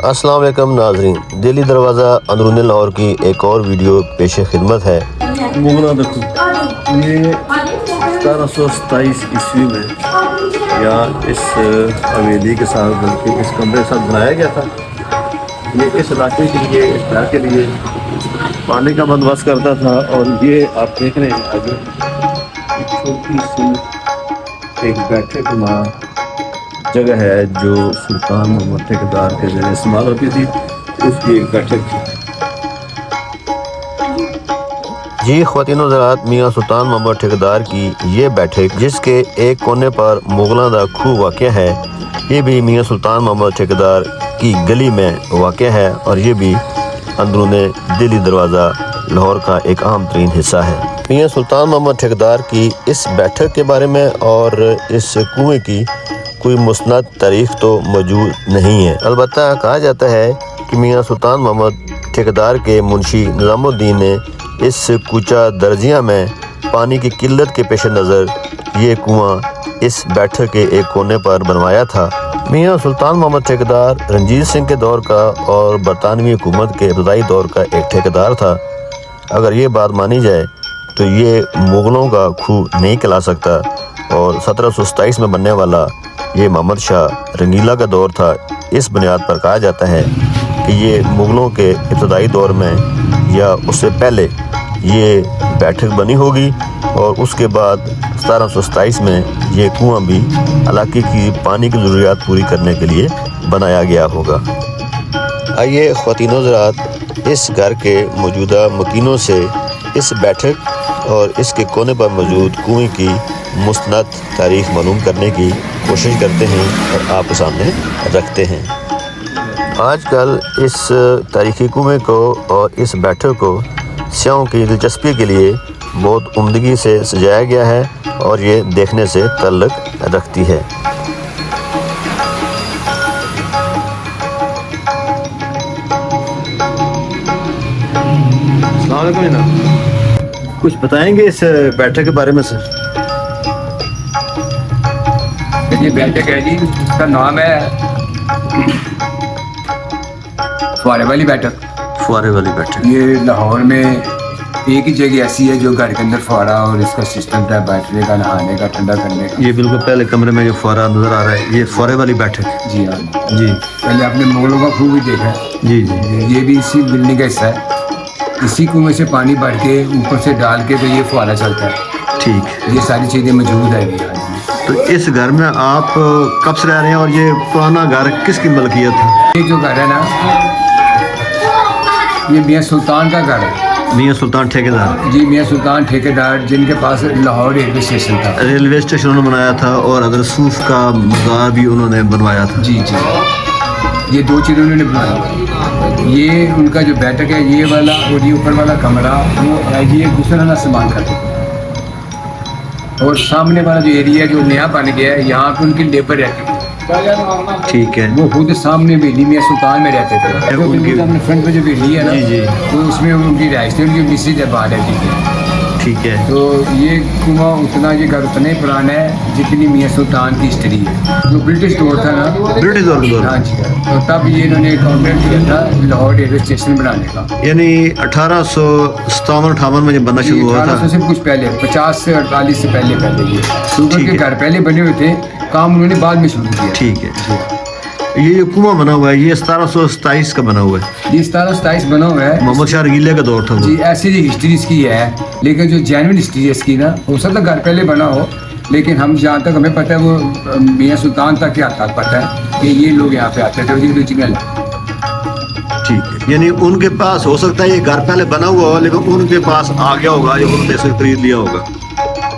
अस्सलाम वालेकुम नाजरीन, दिल्ली दरवाज़ा अंदरूनी लाहौर की एक और वीडियो पेश खिदमत है। मोगरा देखो, ये 1727 ईस्वी में यहाँ इस हवेली के साथ बल्कि इस कमरे के साथ बनाया गया था। ये इस इलाके के लिए, इस शहर के लिए पानी का बंदोबस्त करता था। और ये आप देख रहे हैं आगे एक छोटी सी एक बैठक वहाँ जगह है जो सुल्तान मोहम्मद ठेकेदार के जरिए इस्तेमाल होती थी, उसकी एक बैठक थी। जी ख्वातीन हज़रात, मियाँ सुल्तान मोहम्मद ठेकेदार की ये बैठक जिसके एक कोने पर मुगलों का खूह वाक़या है, ये भी मियाँ सुल्तान मोहम्मद ठेकेदार की गली में वाक़या है और ये भी अंदरूनी दिल्ली दरवाज़ा लाहौर का एक अहम तरीन हिस्सा है। मियाँ सुल्तान मोहम्मद ठेकेदार की इस बैठक के बारे में और इस कुएँ की कोई मुस्नद तारीख तो मौजूद नहीं है। अलबत्ता कहा जाता है कि मियाँ सुल्तान मोहम्मद ठेकेदार के मुंशी निज़ामुद्दीन ने इस कूचा दर्जिया में पानी की किल्लत के पेश नज़र ये कुआं इस बैठक के एक कोने पर बनवाया था। मियाँ सुल्तान मोहम्मद ठेकेदार रंजीत सिंह के दौर का और बरतानवी हुकूमत के इब्तदाई दौर का एक ठेकेदार था। अगर ये बात मानी जाए तो ये मुग़लों का खूह नहीं कहला सकता और 1727 में बनने वाला ये मोहम्मद शाह रंगीला का दौर था। इस बुनियाद पर कहा जाता है कि ये मुग़लों के इब्तदाई दौर में या उससे पहले ये बैठक बनी होगी और उसके बाद 1727 में ये कुआं भी इलाके की पानी की ज़रूरियात पूरी करने के लिए बनाया गया होगा। आइए ख्वातीन हज़रात, इस घर के मौजूदा मकीनों से इस बैठक और इसके कोने पर मौजूद कुएं की मुस्तनद तारीख़ मालूम करने की कोशिश करते हैं और आपके सामने रखते हैं। आजकल इस तारीख़ी कुएं को और इस बैठक को सियाहों की दिलचस्पी के लिए बहुत उम्दगी से सजाया गया है और ये देखने से ताल्लुक़ रखती है। अस्सलाम वालेकुम जनाब, कुछ बताएंगे इस बैठक के बारे में सर? ये बैठक है जी, इसका नाम है फुआरे वाली बैठक। फुआरे वाली बैठक ये लाहौर में एक ही जगह ऐसी है जो घर के अंदर फुआरा और इसका सिस्टम था बैठने का, नहाने का, ठंडा करने का। ये बिल्कुल पहले कमरे में जो फुआरा नज़र आ रहा है, ये फुआरे वाली बैठक। जी हाँ जी, पहले आपने मुगलों का खूह भी देखा है। जी जी, ये भी इसी बिल्डिंग का हिस्सा है। इसी कुएं से पानी भर के ऊपर से डाल के तो ये फुआरा चलता है। ठीक। ये सारी चीज़ें मौजूद है अभी। तो इस घर में आप कब से रह रहे हैं और ये पुराना घर किसकी मलकियत है? ये जो घर है ना, ये मियाँ सुल्तान का घर है। मियाँ सुल्तान ठेकेदार? जी, मियाँ सुल्तान ठेकेदार, जिनके पास लाहौर रेलवे स्टेशन था। रेलवे स्टेशन उन्होंने बनाया था और हज़रत सूफ का मज़ार भी उन्होंने बनवाया था। जी जी, ये दो चीज़ें उन्होंने बनाई। ये उनका जो बैठक है ये वाला और ये ऊपर वाला कमरा, वो ये गुसलखाना इस्तेमाल करते थे। और सामने वाला जो एरिया जो नया बन गया है, यहाँ पे उनकी लेबर रहती है। ठीक है। वो खुद सामने बेली मियाँ सुल्तान में रहते थे। उनकी सामने फ्रंट में जो बेली है ना, जी जी, तो उसमें उनकी रिहाइश थी, उनकी मिसेज है बाहर रहती थी। ठीक है। तो ये कुआं उतना, ये घर उतना ही पुराना है जितनी मियाँ सुल्तान की हिस्ट्री है। जो ब्रिटिश दौर था ना, ब्रिटिश दौर के दौर। हाँ जी, तो तब ये इन्होंने कॉन्ट्रैक्ट किया था लाहौर रेलवे स्टेशन बनाने का। यानी 1857-58 में जब बनना शुरू हुआ था। 1800 से कुछ पहले, 50 से 48 से पहले ये शुगर के घर पहले बने हुए थे, काम उन्होंने बाद में शुरू किया। ठीक है। ये जो कुआं बना हुआ है ये 1727 का बना हुआ है। ये 1727 बना हुआ है। मोहम्मद शाह रंगीले का दौर था वो। जी, ऐसी जो हिस्ट्री इसकी है, लेकिन जो जेन्युइन हिस्ट्री है इसकी ना, हो सकता है घर पहले बना हो, लेकिन हम जहाँ तक हमें पता है वो मियाँ सुल्तान तक के हद तक पता है कि ये लोग यहाँ पे आते थे। ये ओरिजिनल है। ठीक है, यानी उनके पास हो सकता है ये घर पहले बना हुआ हो, लेकिन उनके पास आ गया होगा, जो उन्होंने इसे खरीद लिया होगा।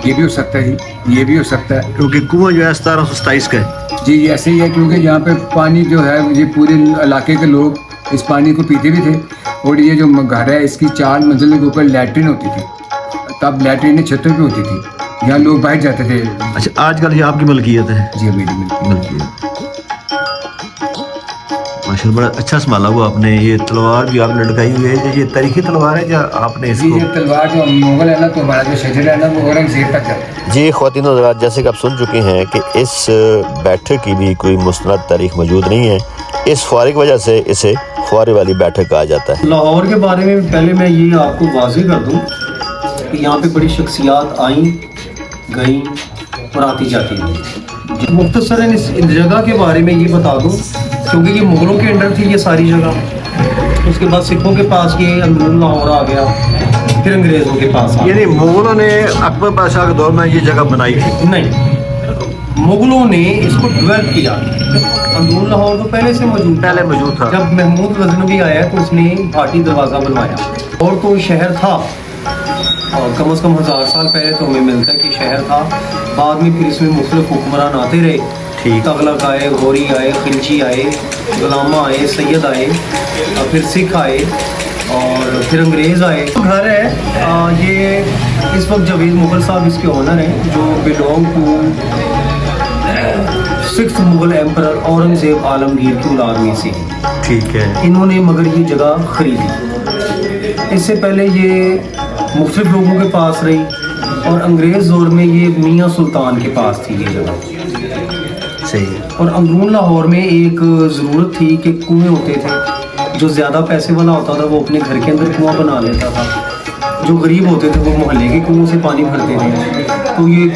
ये भी हो सकता है जी, ये भी हो सकता है, क्योंकि कुआं जो है 1727 का है। जी ऐसे ही है, क्योंकि यहाँ पे पानी जो है, ये पूरे इलाके के लोग इस पानी को पीते भी थे। और ये जो घर है इसकी 4 मंजिल के ऊपर लैट्रिन होती थी। तब लैट्रिन छतों पे होती थी, यहाँ लोग बैठ जाते थे। अच्छा, आजकल ये आपकी मलकियत है? जी मेरी मलकियत। माशाल्लाह, बड़ा अच्छा संभाला हुआ आपने। ये तलवार भी आपने लटकाई हुई है, ये तारीखी तलवार है या आपने इसको? ये तलवार जो मुगल है ना, तो हमारा जो शजर है ना, वो औरंगजेब तक है। जी ख्वातीन हज़रात, जैसे कि आप सुन चुके हैं कि इस बैठक की भी कोई मुस्तनद तारीख़ मौजूद नहीं है, इस फुहारे की वजह से इसे फुहारे वाली बैठक कहा जाता है। लाहौर के बारे में पहले मैं ये आपको वाज़ेह कर दूं कि यहाँ पे बड़ी शख्सियात आई गई और आती जाती रही। मुख्तसरन इस जगह के बारे में ये बता दूं क्योंकि ये मुग़लों के अंडर थी ये सारी जगह, उसके बाद सिखों के पास ये अंदरून लाहौर आ गया, फिर अंग्रेज़ों के पास आ गया। यानी मुगलों ने अकबर बादशाह के दौर में ये जगह बनाई थी? नहीं, मुग़लों ने इसको डेवलप किया। अंदरून लाहौर तो पहले से मौजूद था। जब महमूद गज़नवी आया तो उसने भाटी दरवाज़ा बनवाया और तो शहर था, और कम से कम 1000 साल पहले तो हमें मिलता है कि शहर था। बाद में फिर इसमें मुख्तलिफ हुक्मरान आते रहे, ठीक। तगलक आए, गौरी आए, खिलची आए, गुलामा आए, सैयद आए, और फिर सिख आए और फिर अंग्रेज़ आए। घर है ये इस वक्त जावेद मुग़ल साहब इसके ओनर हैं जो belong to 6th Mughal emperor Aurangzeb Alamgir की औलाद में से हैं। ठीक है। इन्होंने मगर ये जगह खरीदी। इससे पहले ये मुख्तलिफ लोगों के पास रही और अंग्रेज़ दौर में ये मियाँ सुल्तान के पास थी ये जगह। सही है। और अंदरून लाहौर में एक ज़रूरत थी कि कुएँ होते थे, जो ज़्यादा पैसे वाला होता था वो अपने घर के अंदर कुआँ बना लेता था, जो गरीब होते थे वो मोहल्ले के कुओं से पानी भरते थे। तो ये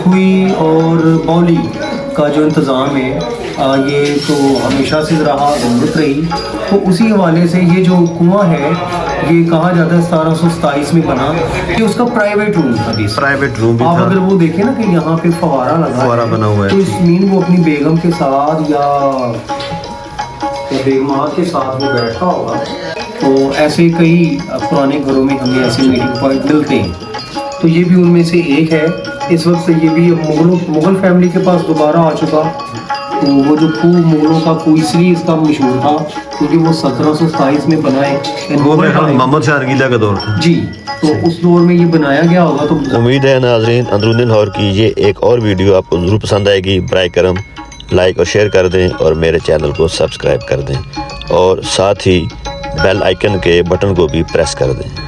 खुई और बौली का जो इंतज़ाम है ये तो हमेशा से रहा, ज़रूरत रही। तो उसी हवाले से ये जो कुआँ है ये कहा जाता है 1727 में बना, कि उसका प्राइवेट रूम था। प्राइवेट रूम भी आप था। अगर वो देखें ना कि यहाँ पे फवारा लगा फव्वारा बना हुआ है। तो इस मीन वो अपनी बेगम के साथ या बेगमात के साथ वो बैठा होगा। तो ऐसे कई पुराने घरों में हमें ऐसे मीटिंग पॉइंट मिलते हैं, तो ये भी उनमें से एक है। इस वक्त से ये भी मुग़ल फैमिली के पास दोबारा आ चुका। तो वो जो खूह मुग़लों का खूह इसलिए इसका मशहूर था क्योंकि वो 1727 में बनाए। वो मोहम्मद शाह रंगीला का दौर था जी, तो उस दौर में ये बनाया गया होगा। तो उम्मीद है नाज़रीन अंदरूनी लाहौर की ये एक और वीडियो आपको ज़रूर पसंद आएगी। बराए करम लाइक और शेयर कर दें और मेरे चैनल को सब्सक्राइब कर दें और साथ ही बेल आइकन के बटन को भी प्रेस कर दें।